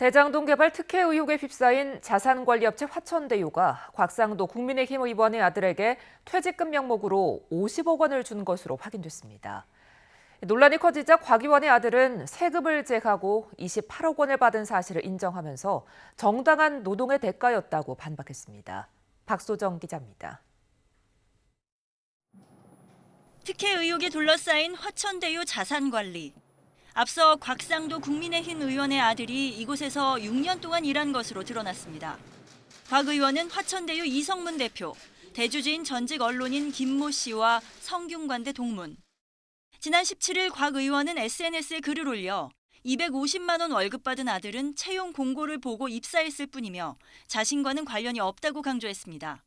대장동 개발 특혜 의혹에 휩싸인 자산관리업체 화천대유가 곽상도 국민의힘 의원의 아들에게 퇴직금 명목으로 50억 원을 준 것으로 확인됐습니다. 논란이 커지자 곽 의원의 아들은 세금을 제하고 28억 원을 받은 사실을 인정하면서 정당한 노동의 대가였다고 반박했습니다. 박소정 기자입니다. 특혜 의혹에 둘러싸인 화천대유 자산관리. 앞서 곽상도 국민의힘 의원의 아들이 이곳에서 6년 동안 일한 것으로 드러났습니다. 곽 의원은 화천대유 이성문 대표, 대주주인 전직 언론인 김모 씨와 성균관대 동문. 지난 17일 곽 의원은 SNS에 글을 올려 250만 원 월급 받은 아들은 채용 공고를 보고 입사했을 뿐이며 자신과는 관련이 없다고 강조했습니다.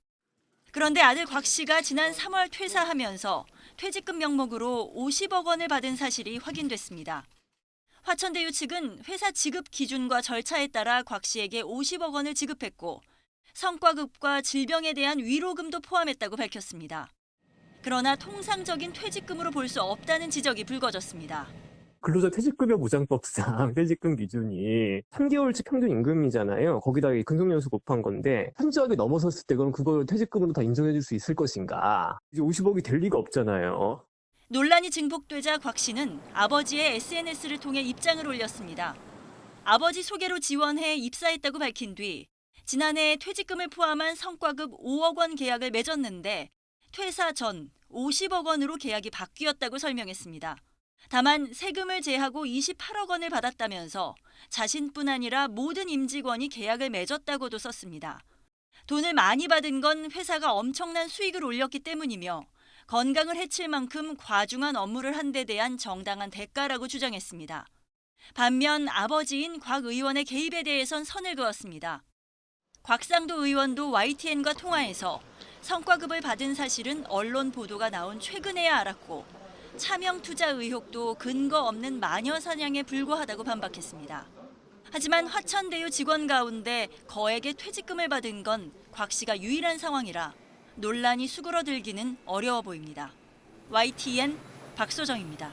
그런데 아들 곽 씨가 지난 3월 퇴사하면서 퇴직금 명목으로 50억 원을 받은 사실이 확인됐습니다. 화천대유 측은 회사 지급 기준과 절차에 따라 곽 씨에게 50억 원을 지급했고 성과급과 질병에 대한 위로금도 포함했다고 밝혔습니다. 그러나 통상적인 퇴직금으로 볼 수 없다는 지적이 불거졌습니다. 근로자 퇴직급여 보장법상 퇴직금 기준이 3개월치 평균 임금이잖아요. 거기다 근속연수 곱한 건데 현저하게 넘어섰을 때 그럼 그걸 퇴직금으로 다 인정해 줄 수 있을 것인가. 이제 50억이 될 리가 없잖아요. 논란이 증폭되자 곽 씨는 아버지의 SNS를 통해 입장을 올렸습니다. 아버지 소개로 지원해 입사했다고 밝힌 뒤 지난해 퇴직금을 포함한 성과급 5억 원 계약을 맺었는데 퇴사 전 50억 원으로 계약이 바뀌었다고 설명했습니다. 다만 세금을 제하고 28억 원을 받았다면서 자신뿐 아니라 모든 임직원이 계약을 맺었다고도 썼습니다. 돈을 많이 받은 건 회사가 엄청난 수익을 올렸기 때문이며 건강을 해칠 만큼 과중한 업무를 한 데 대한 정당한 대가라고 주장했습니다. 반면 아버지인 곽 의원의 개입에 대해선 선을 그었습니다. 곽상도 의원도 YTN과 통화에서 성과급을 받은 사실은 언론 보도가 나온 최근에야 알았고 차명 투자 의혹도 근거 없는 마녀 사냥에 불과하다고 반박했습니다. 하지만 화천대유 직원 가운데 거액의 퇴직금을 받은 건 곽 씨가 유일한 상황이라 논란이 수그러들기는 어려워 보입니다. YTN 박소정입니다.